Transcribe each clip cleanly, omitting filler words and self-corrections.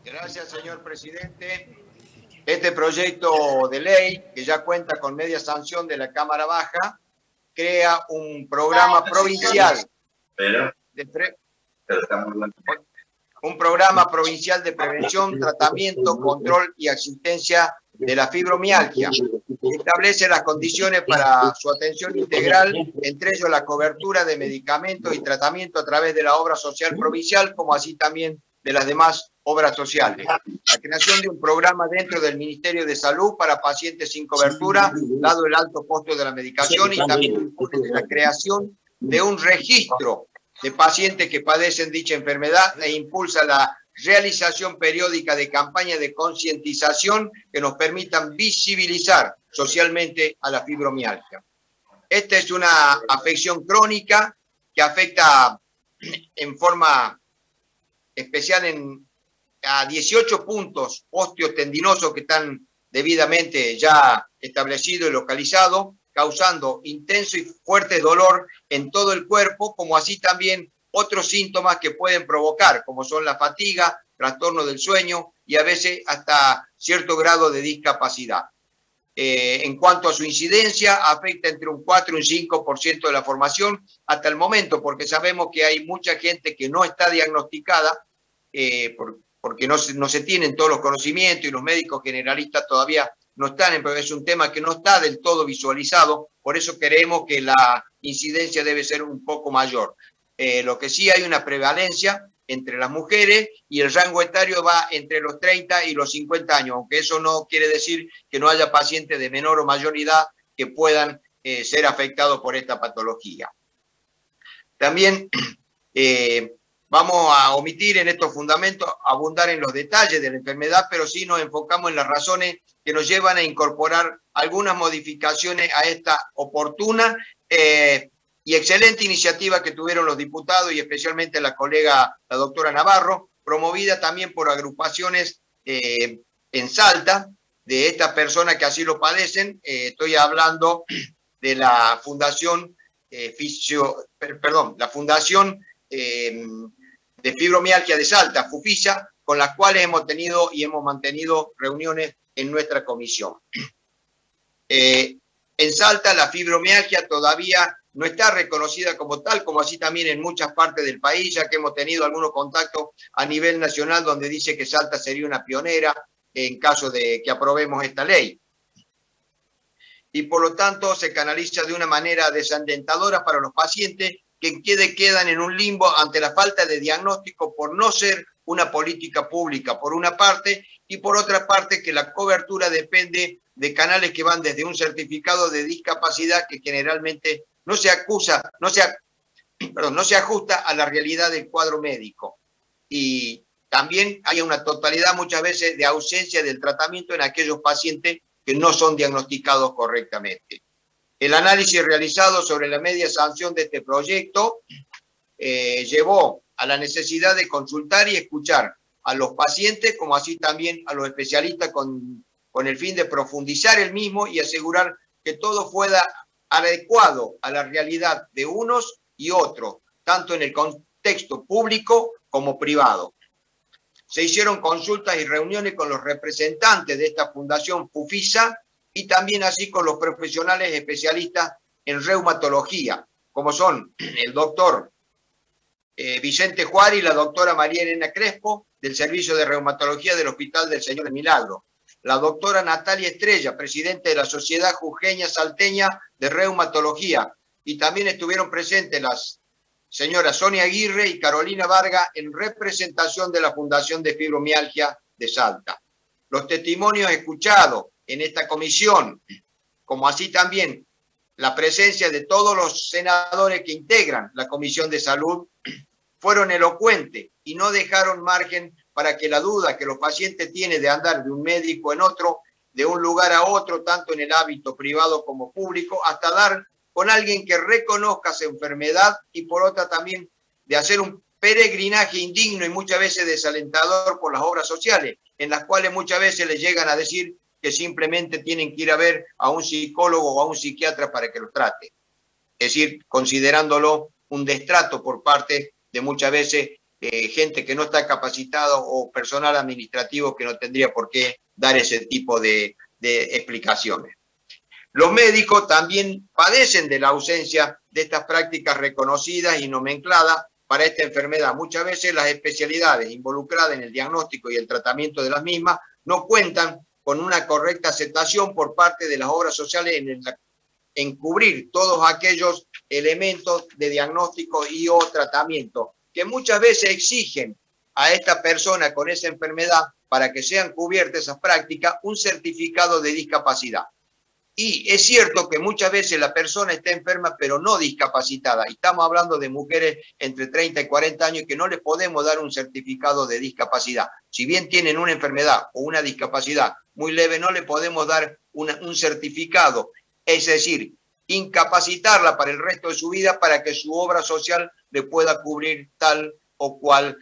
Gracias, señor presidente. Este proyecto de ley, que ya cuenta con media sanción de la Cámara Baja, crea un programa provincial de prevención, tratamiento, control y asistencia de la fibromialgia. Establece las condiciones para su atención integral, entre ellos la cobertura de medicamentos y tratamiento a través de la obra social provincial, como así también de las demás obras sociales. La creación de un programa dentro del Ministerio de Salud para pacientes sin cobertura, dado el alto costo de la medicación, y también la creación de un registro de pacientes que padecen dicha enfermedad e impulsa la realización periódica de campañas de concientización que nos permitan visibilizar socialmente a la fibromialgia. Esta es una afección crónica que afecta en forma especial a 18 puntos osteotendinosos que están debidamente ya establecidos y localizados, causando intenso y fuerte dolor en todo el cuerpo, como así también otros síntomas que pueden provocar, como son la fatiga, trastorno del sueño y a veces hasta cierto grado de discapacidad. En cuanto a su incidencia, afecta entre un 4 y un 5% de la formación hasta el momento, porque sabemos que hay mucha gente que no está diagnosticada, porque no se tienen todos los conocimientos y los médicos generalistas todavía no están, pero es un tema que no está del todo visualizado, por eso creemos que la incidencia debe ser un poco mayor. Lo que sí hay una prevalencia entre las mujeres y el rango etario va entre los 30 y los 50 años, aunque eso no quiere decir que no haya pacientes de menor o mayor edad que puedan ser afectados por esta patología. También vamos a omitir en estos fundamentos abundar en los detalles de la enfermedad, pero sí nos enfocamos en las razones que nos llevan a incorporar algunas modificaciones a esta oportuna y excelente iniciativa que tuvieron los diputados y especialmente la colega, la doctora Navarro, promovida también por agrupaciones en Salta, de estas personas que así lo padecen. Estoy hablando de la Fundación la Fundación de Fibromialgia de Salta, FUFISA, con las cuales hemos tenido y hemos mantenido reuniones en nuestra comisión. En Salta la fibromialgia todavía no está reconocida como tal, como así también en muchas partes del país, ya que hemos tenido algunos contactos a nivel nacional donde dice que Salta sería una pionera en caso de que aprobemos esta ley. Y por lo tanto se canaliza de una manera desalentadora para los pacientes que quedan en un limbo ante la falta de diagnóstico por no ser una política pública, por una parte, y por otra parte que la cobertura depende de canales que van desde un certificado de discapacidad que generalmente no se ajusta a la realidad del cuadro médico. Y también hay una totalidad muchas veces de ausencia del tratamiento en aquellos pacientes que no son diagnosticados correctamente. El análisis realizado sobre la media sanción de este proyecto llevó a la necesidad de consultar y escuchar a los pacientes, como así también a los especialistas con el fin de profundizar el mismo y asegurar que todo fuera adecuado a la realidad de unos y otros, tanto en el contexto público como privado. Se hicieron consultas y reuniones con los representantes de esta fundación FUFISA y también así con los profesionales especialistas en reumatología, como son el doctor Vicente Juárez y la doctora María Elena Crespo, del Servicio de Reumatología del Hospital del Señor de Milagro. La doctora Natalia Estrella, presidente de la Sociedad Jujeña Salteña de Reumatología. Y también estuvieron presentes las señoras Sonia Aguirre y Carolina Varga en representación de la Fundación de Fibromialgia de Salta. Los testimonios escuchados en esta comisión, como así también la presencia de todos los senadores que integran la Comisión de Salud, fueron elocuentes y no dejaron margen para que la duda que los pacientes tienen de andar de un médico en otro, de un lugar a otro, tanto en el ámbito privado como público, hasta dar con alguien que reconozca su enfermedad y por otra también de hacer un peregrinaje indigno y muchas veces desalentador por las obras sociales, en las cuales muchas veces les llegan a decir que simplemente tienen que ir a ver a un psicólogo o a un psiquiatra para que los trate. Es decir, considerándolo un destrato por parte de muchas veces gente que no está capacitada o personal administrativo que no tendría por qué dar ese tipo de explicaciones. Los médicos también padecen de la ausencia de estas prácticas reconocidas y nomencladas para esta enfermedad. Muchas veces las especialidades involucradas en el diagnóstico y el tratamiento de las mismas no cuentan con una correcta aceptación por parte de las obras sociales en cubrir todos aquellos elementos de diagnóstico y o tratamiento que muchas veces exigen a esta persona con esa enfermedad, para que sean cubiertas esas prácticas, un certificado de discapacidad. Y es cierto que muchas veces la persona está enferma, pero no discapacitada. Y estamos hablando de mujeres entre 30 y 40 años que no les podemos dar un certificado de discapacidad. Si bien tienen una enfermedad o una discapacidad muy leve, no le podemos dar un certificado. Es decir, incapacitarla para el resto de su vida para que su obra social le pueda cubrir tal o cual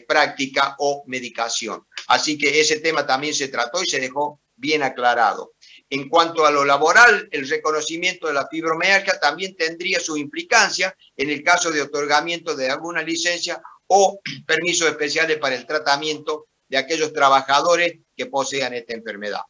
práctica o medicación. Así que ese tema también se trató y se dejó bien aclarado. En cuanto a lo laboral, el reconocimiento de la fibromialgia también tendría su implicancia en el caso de otorgamiento de alguna licencia o permisos especiales para el tratamiento de aquellos trabajadores que posean esta enfermedad.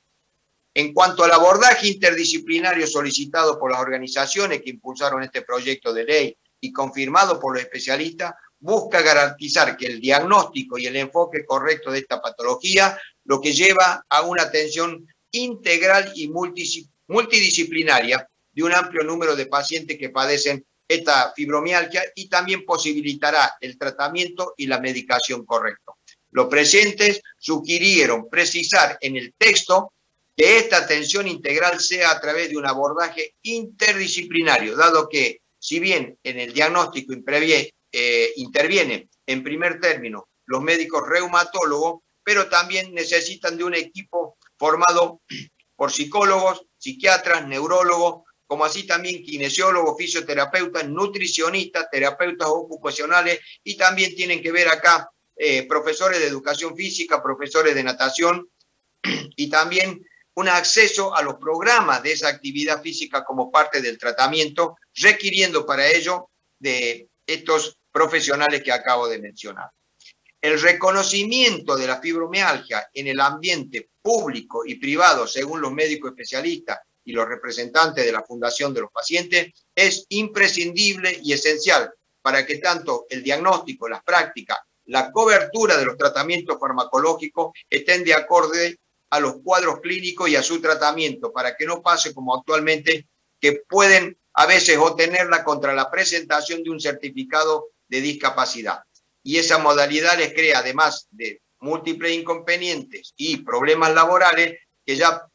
En cuanto al abordaje interdisciplinario solicitado por las organizaciones que impulsaron este proyecto de ley y confirmado por los especialistas, busca garantizar que el diagnóstico y el enfoque correcto de esta patología, lo que lleva a una atención integral y multidisciplinaria de un amplio número de pacientes que padecen esta fibromialgia y también posibilitará el tratamiento y la medicación correcto. Los presentes sugirieron precisar en el texto que esta atención integral sea a través de un abordaje interdisciplinario, dado que, si bien en el diagnóstico intervienen en primer término los médicos reumatólogos, pero también necesitan de un equipo formado por psicólogos, psiquiatras, neurólogos, como así también kinesiólogos, fisioterapeutas, nutricionistas, terapeutas ocupacionales, y también tienen que ver acá profesores de educación física, profesores de natación, y también un acceso a los programas de esa actividad física como parte del tratamiento, requiriendo para ello de estos profesionales que acabo de mencionar. El reconocimiento de la fibromialgia en el ambiente público y privado, según los médicos especialistas y los representantes de la Fundación de los Pacientes, es imprescindible y esencial para que tanto el diagnóstico, las prácticas, la cobertura de los tratamientos farmacológicos estén de acorde a los cuadros clínicos y a su tratamiento, para que no pase como actualmente, que pueden a veces obtenerla contra la presentación de un certificado de discapacidad. Y esa modalidad les crea, además de múltiples inconvenientes y problemas laborales, que ya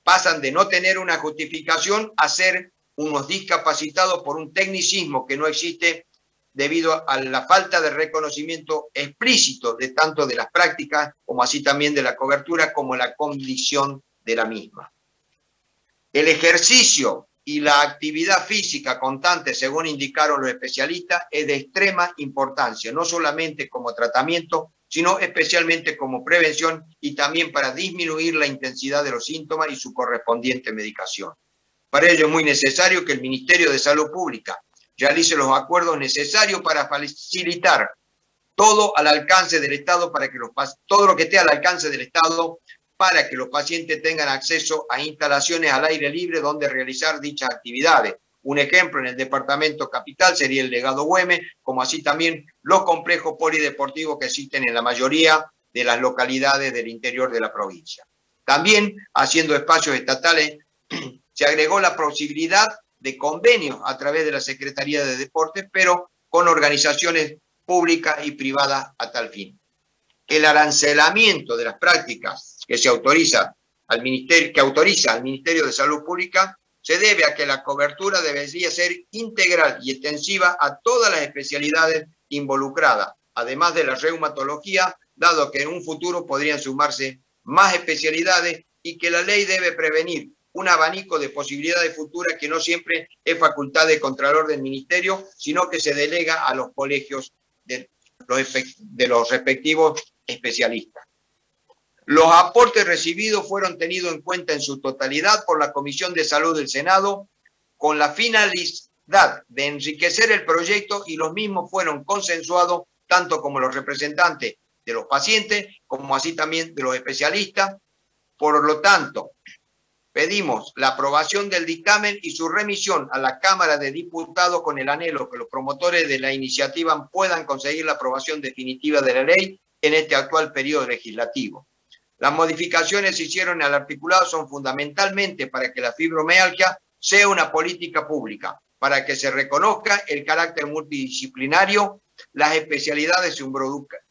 pasan de no tener una justificación a ser unos discapacitados por un tecnicismo que no existe debido a la falta de reconocimiento explícito de tanto de las prácticas como así también de la cobertura como la condición de la misma. El ejercicio y la actividad física constante, según indicaron los especialistas, es de extrema importancia, no solamente como tratamiento, sino especialmente como prevención y también para disminuir la intensidad de los síntomas y su correspondiente medicación. Para ello es muy necesario que el Ministerio de Salud Pública realice los acuerdos necesarios para facilitar todo al alcance del Estado, para que todo lo que esté al alcance del Estado, para que los pacientes tengan acceso a instalaciones al aire libre donde realizar dichas actividades. Un ejemplo en el departamento capital sería el Legado Güemes, como así también los complejos polideportivos que existen en la mayoría de las localidades del interior de la provincia. También, haciendo espacios estatales, se agregó la posibilidad de convenios a través de la Secretaría de Deportes, pero con organizaciones públicas y privadas a tal fin. El arancelamiento de las prácticas que autoriza al Ministerio de Salud Pública se debe a que la cobertura debería ser integral y extensiva a todas las especialidades involucradas, además de la reumatología, dado que en un futuro podrían sumarse más especialidades y que la ley debe prevenir un abanico de posibilidades futuras que no siempre es facultad de Contralor del Ministerio, sino que se delega a los colegios de los respectivos especialistas. Los aportes recibidos fueron tenidos en cuenta en su totalidad por la Comisión de Salud del Senado con la finalidad de enriquecer el proyecto, y los mismos fueron consensuados tanto como los representantes de los pacientes, como así también de los especialistas. Por lo tanto, pedimos la aprobación del dictamen y su remisión a la Cámara de Diputados con el anhelo que los promotores de la iniciativa puedan conseguir la aprobación definitiva de la ley en este actual periodo legislativo. Las modificaciones que se hicieron al articulado son fundamentalmente para que la fibromialgia sea una política pública, para que se reconozca el carácter multidisciplinario, las especialidades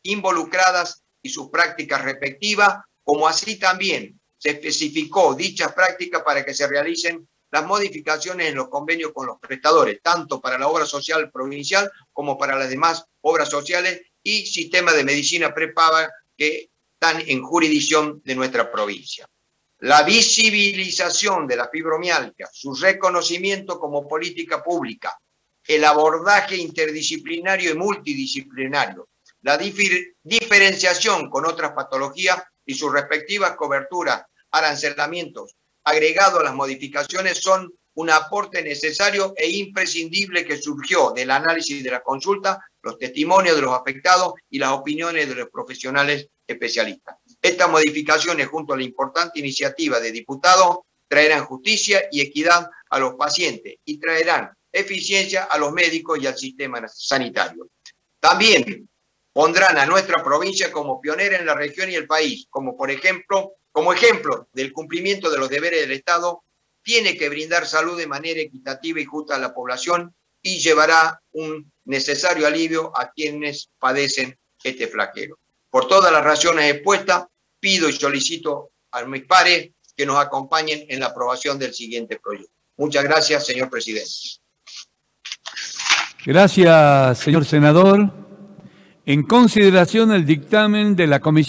involucradas y sus prácticas respectivas, como así también se especificó dichas prácticas para que se realicen las modificaciones en los convenios con los prestadores, tanto para la obra social provincial como para las demás obras sociales y sistemas de medicina prepaga que están en jurisdicción de nuestra provincia. La visibilización de la fibromialgia, su reconocimiento como política pública, el abordaje interdisciplinario y multidisciplinario, la diferenciación con otras patologías y sus respectivas coberturas, arancelamientos, agregado a las modificaciones, son un aporte necesario e imprescindible que surgió del análisis de la consulta, los testimonios de los afectados y las opiniones de los profesionales especialistas. Estas modificaciones, junto a la importante iniciativa de diputados, traerán justicia y equidad a los pacientes y traerán eficiencia a los médicos y al sistema sanitario. También pondrán a nuestra provincia como pionera en la región y el país, como ejemplo del cumplimiento de los deberes del Estado. Tiene que brindar salud de manera equitativa y justa a la población y llevará un necesario alivio a quienes padecen este flagelo. Por todas las razones expuestas, pido y solicito a mis pares que nos acompañen en la aprobación del siguiente proyecto. Muchas gracias, señor presidente. Gracias, señor senador. En consideración del dictamen de la Comisión